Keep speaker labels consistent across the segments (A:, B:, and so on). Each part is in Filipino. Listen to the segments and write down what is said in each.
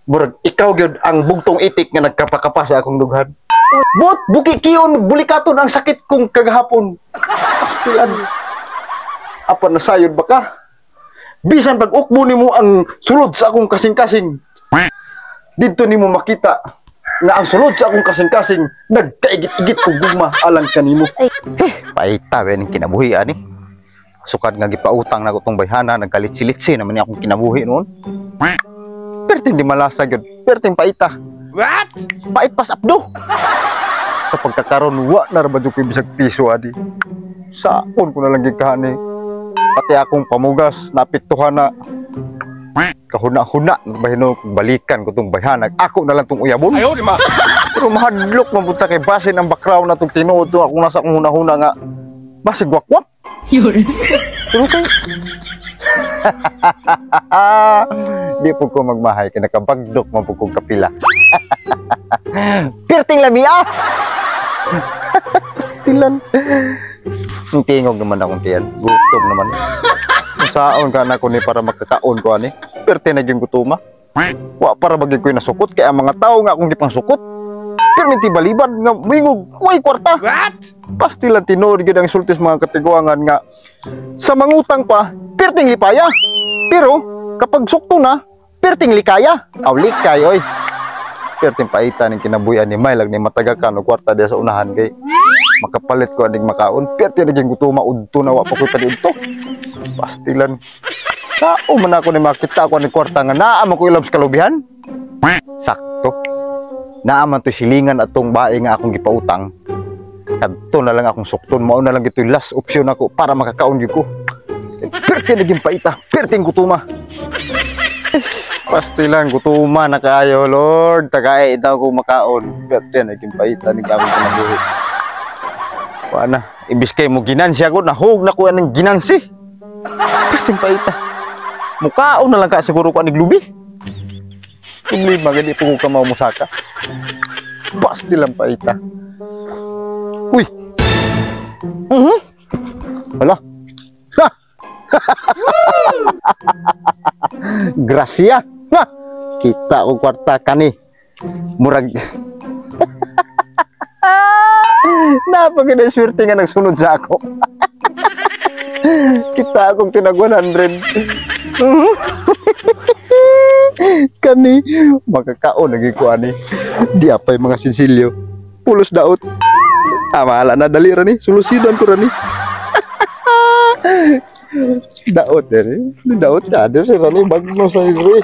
A: Murag ikaw gyud ang bugtong itik nga nagkapakapa sa akong dughan. But buki kiyon bulikaton ang sakit kong kagahapon. Pastilan. Apa nasayod ba ka? Bisan pag ukbo nimo ang sulod sa akong kasing-kasing. Dito nimo makita nga ang sulod sa akong kasing-kasing nagkaigit-igit kog gugma alang kanimo. Paita ben kinabuhi ani. Sukad nga gipautang na ko tong bayhana nagkalitsi-litsi naman ni akong kinabuhi noon. Perting di malasa gyud, perting paita. What? Pait pas abdo. Sa pagkakaroon wa na ra ba ko bisag piso adi. Saon ko na lang gikani. Pati akong pamugas napiktuhan na. Kahuna-huna bahino balikan ko tong bayhanag. Ako na lang tong uyabon. Ayo di ma. Pero mahadlok man punta kay basin ang background na tong tinuod to ako nasa akong huna-huna nga. Basig wakwak. Yun. Pero kay di po ko magmahay kaya nakabagdok man po kong kapila. Pirting lamia. Tilan. Tingog naman akong tiyan. Gutom naman. Saon ka na ko ni para makakaon ko ani. Pirte na gyud gutuma. Wa para bagay ko nasukot kaya ang mga tao nga akong gipang sukot. Perminti balibad nga mingog way kwarta. What? Pastilan tinuod gyud ang sultis mga katiguangan nga sa mangutang pa pirting lipaya. Pero kapag sukto na pirting likaya. Aw likay oy. Pirting paita ning kinabuhi ni may lag ni matagakan og kwarta diha sa unahan kay makapalit ko aning makaon. Pirting naging gutuma udto na wa pa ko padidto. Pastilan. Sao man ako ni makita ko aning kwarta nga naa man ko ilabs kalubihan. Sakto. Naa man to silingan atong bae nga akong gipautang. Kadto na lang akong sukton, mao na lang gitoy last option ako para makakaon gyud ko. Perti naging paita, perting gutuma. Pastilan gutuma na kaayo Lord, tagay daw ko makaon. Perti naging paita ning akong kinabuhi. Kuana, ibis kay mo ginansya ko nahug na ko anang ginansi. Perting paita. Mukaon na lang ka siguro ko aning lubi. Problema gani po ko kamao musaka. Pasti lang paita. Uy. Hala. Ha. Gracia. Ha. Kita ko kwarta kani. Murag. Napaganda swerte nga nagsunod sa ako. Kita akong tinag 100. Kani makakaon lagi ko ani. Di apay mga sinsilyo. Pulos daot. Mahala na dali ra ni. Solusidan ko ra ni. Daot ni. Daot ada sa ra ni bagno sa iri.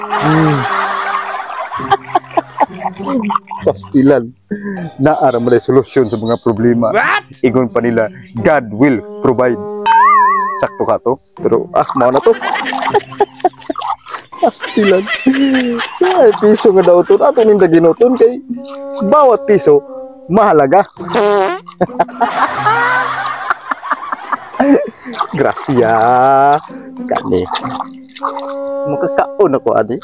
A: Pastilan. Naara mo solusyon sa mga problema. Ingon pa nila God will provide. Sakto ka to. Pero mau na to. Pastilan. Ay, piso nga daw ito. Ato ninda ginuton kay bawat piso mahalaga. Gracia. Kani. Makakaon ako adi.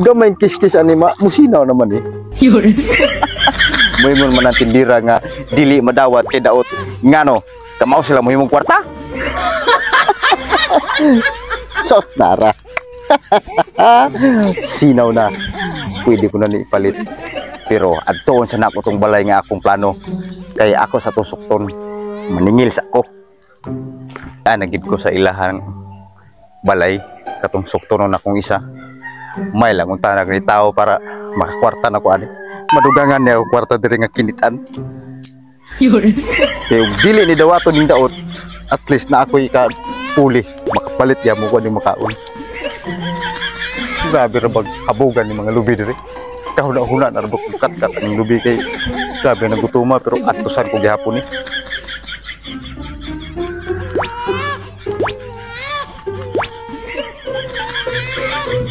A: Gamay kis-kis anima. Musinaw naman eh. Yun. Muhimon man ang tindira nga dili madawat kay daot. Ngano? Kamao sila muhimong kwarta? Sot nara. Sinaw na. Pwede ko na ni ipalit. Pero adtoon sa nako tong balay nga akong plano. Kay ako sa tusukton maningil sa ako. Nagid ko sa ilahang balay katong sukton na akong isa. May lang unta na ni tao para makakwarta na ko ani. Madugangan niya ako kwarta diri nga kinitan. Yun. Kay dili ni dawaton ning daot. At least na ako puli makapalit ya mo ko ning makaon. Grabe ra bag habugan ni mga lubi diri. Kahuna-huna na rabok kat-kat ang lubi kay grabe na gutuma pero atusan ko gihapon ni.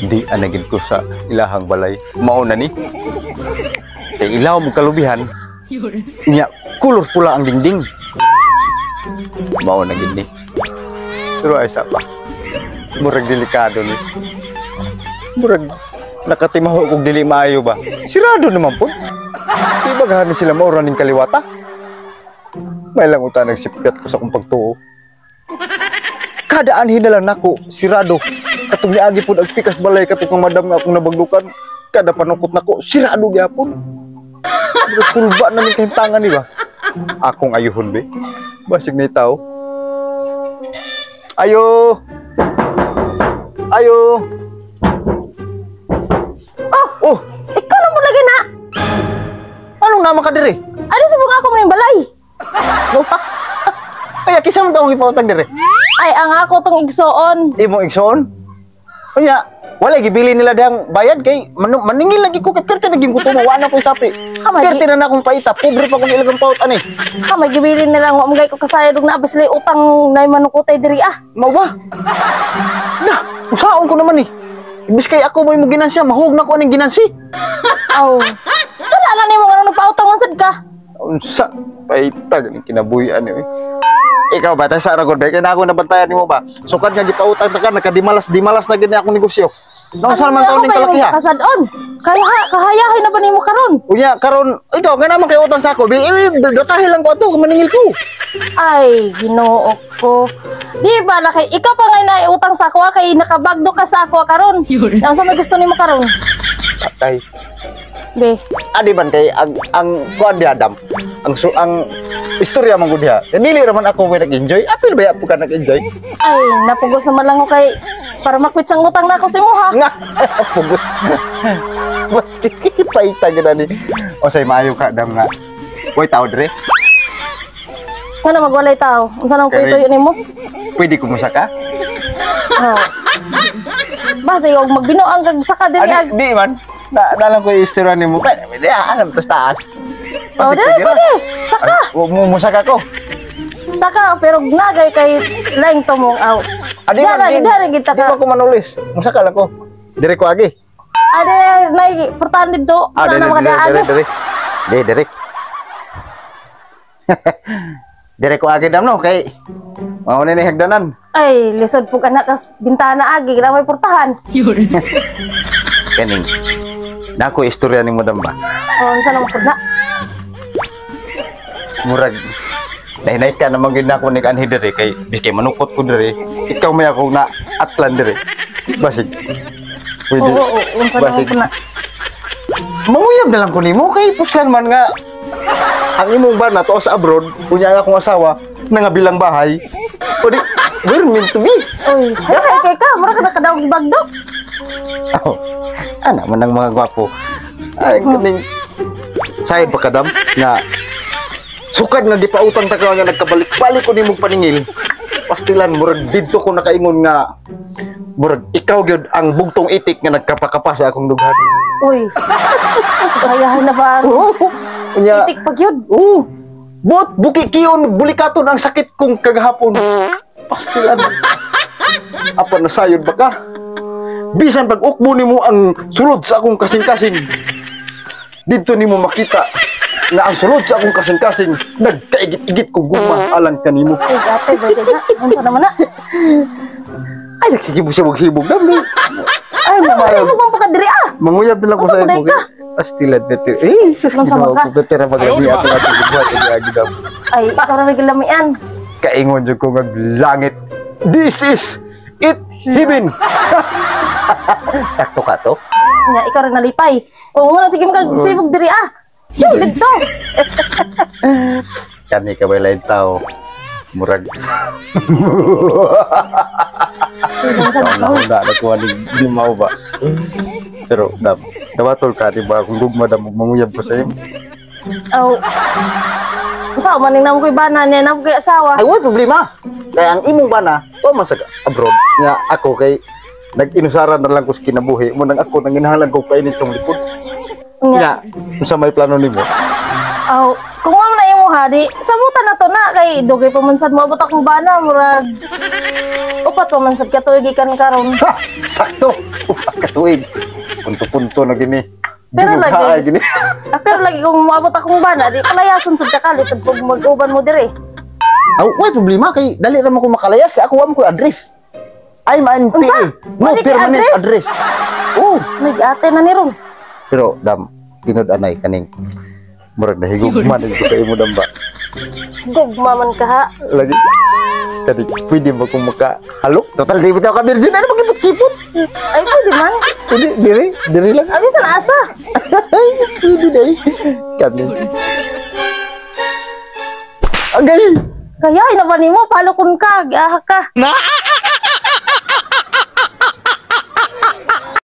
A: Di anagid ko sa ilahang balay. Mao na ni. Kay ilaw mo kalubihan. Nya kulor pula ang dingding. Mao na gid ni. Pero ay sa pa. Murag delikado ni. Murag nakatimaho kog dili maayo ba. Sirado naman po. Di ba gani sila maura ning kaliwata? May lang uta nagsipyat ko sa kong pagtuo. Kada anhin na lang nako, sirado. Katong niagi po agpikas balay katong madam nga akong nabagdukan. Kada panukot nako sirado gyapon. Kulba na ning tangan ni ba? Akong ayuhon be. Basig na tao. Ayo. Ayo. Oh,
B: Ikaw na mo lagi na.
A: anong nama ka dire?
B: Ano sa mga ako ng balay?
A: Kaya kisam taong ipautang dire.
B: Ay, ang ako tong igsoon.
A: Imo igsoon. Kaya wala gibili nila dang bayad kay maningil lagi ko kay perte naging kutumo wala ko sapi. Perte na akong paita, pobre pa kong ilagang paut ani.
B: May gibilin nila nga umgay ko kasayad og naabas lay utang nay manukutay diri ah.
A: Mao ba? Na, usaon ko naman ni. Ibis kay ako mo ginansya, mahug na ko aning ginansi.
B: Aw. Sala na nimo nga nagpautang man sad ka.
A: Unsa paita ganing kinabuhi ani. Ikaw ba, tayo sa Aragod, kaya na ako nabantayan mo ba? Sukad nga gipautang ta ka, nakadimalas na gini akong negosyo. Nang saan man taon ning kalakiha?
B: Kasadon. Kahayahin na ba nimo karon?
A: Unya, karon, ikaw, nga naman kayo utang sa ako. Datahin lang ko ito, maningil ko.
B: Ay, Ginoo ko. Di ba na kay ikaw pa nga naiutang sa ako kay nakabagdo ka sa ako karon. Ang sa may gusto nimo karon?
A: Patay.
B: Be.
A: Adi ban kay ang kuan di Adam. Ang istorya man gud diha. Dili raman ako may nag-enjoy. Apil ba po ka nag-enjoy?
B: Ay, napugos naman lang ko kay para makwit sang utang na ako sa imo ha.
A: Nga, pugos. Basti paita gid ani. O say maayo ka Adam nga. Oy tao dire.
B: Kana magwalay tao. Unsa nang pwede yun nimo?
A: Pwede ko musaka?
B: Oh. Basta yung magbinuang kag saka diri ag.
A: Di man. Dalang ko yung istorya ni mo. Kaya, alam, taas.
B: Oh, dili pwede. Saka.
A: Musaka ko.
B: Saka pero nagay kay laing tumong aw.
A: Adi man,
B: Dari kita
A: di
B: ka.
A: ba ko manulis? Musaka lang ko. Dire ko agi.
B: Ade nay portan dito. Ano na makadaagi?
A: Dire. Dire ko agi dam no kay mao ni hagdanan.
B: Ay, lisod pug anak kas bintana agi kita may portahan.
A: Kaning. Nako istorya ni mo dam ba?
B: Oh, unsa nang pud na?
A: Murag nahinay ka naman gid nako ni kanhi dire kay bikay manukot ko dire. Ikaw may ako na atlan dire. Basig. Pwede.
B: Oo, unsa nang pud na?
A: Manguyab na lang ko nimo kay puslan man nga ang imong bana to sa abroad kunya nga akong asawa nga bilang bahay. O di, we're meant to be.
B: Oy, kay ka, mura ka nakadaog sa bagdo.
A: Oh, ana man ang mga gwapo. Ay, kaning sayad pa kadam nga sukad nga gipautang ta ka nga nagkabalik-balik ko nimong paningil. Pastilan murag didto ko nakaingon nga murag ikaw gyud ang bugtong itik nga nagkapakapa sa akong dughan.
B: Uy. Kayahan na ba?
A: Unya.
B: Itik pag yun.
A: Bot buki kiyon bulikaton ang sakit kong kagahapon. Pastilan. Apa na sayod ba ka? Bisan pag ukbo nimo ang sulod sa akong kasing-kasing. Dito nimo makita na ang sulod sa akong kasing-kasing nagkaigit-igit kong guma alang kanimo.
B: Ay, ate, bete na. Unsa naman na?
A: Ay, nagsibog-sibog dami. Ay, mamayag.
B: Ano bang pagkadiri ah?
A: Manguyab na lang ko
B: Unsa
A: sa
B: man
A: imo.
B: ka?
A: Astilad dito. Eh, sus
B: Unsa man
A: ginawa
B: ka?
A: ko betera maglabi ato ato buhat agi daw.
B: Ay, ikaw na nagilamian.
A: Kaingon jud ko nga langit. This is it heaven. Sakto ka to?
B: Nga, ikaw rin nalipay. Oo nga, sige magkasibog diri ah. Yung dito.
A: Kani ka ba lain tao? Murag. Wala na ko di mau ba. Pero dabatol ka di ba kung gugma da manguyab ko sa imo.
B: Oh. Usa man ning namo koy bana niya namo koy asawa.
A: Ay, wala problema. Kaya ang imong bana, to man sa abroad nga ako kay nag-inusaran na lang ko sa kinabuhi mo nang ako nang ginahalan ko kainit tong likod. Nga, unsa may plano nimo?
B: Oh, kung mo na imo ha di sabutan na to na kay dugay pa man sad mo abot akong bana murag upat pa man sad katuig gikan karon.
A: Ha! Sakto! Upat ka tuig. Punto-punto na gini.
B: Pero
A: Ginughaay
B: lagi,
A: gini.
B: pero lagi kung moabot akong bana di kalayason sad ka kali sad pag mag-uban mo dire.
A: Aw, wala problema kay dali ra man ko makalayas kay ako am ko address. I'm an
B: Unsa?
A: no
B: Wali kay
A: permanent address. Oh,
B: Nag-ate na ni ron.
A: pero dam tinud anay kaning murag nahigugman ko kay mo dam ba.
B: Gugma man ka ha.
A: Lagi. Kadi, pwede ba kung makahalok? Total, di ba ka virgin? Ano magkipot-kipot?
B: Ay, pwede man.
A: Pwede, diri lang.
B: Abi sa asa.
A: Ay, pwede na eh. Kani. Agay!
B: Kaya inaban mo palukon ka, giahak ka.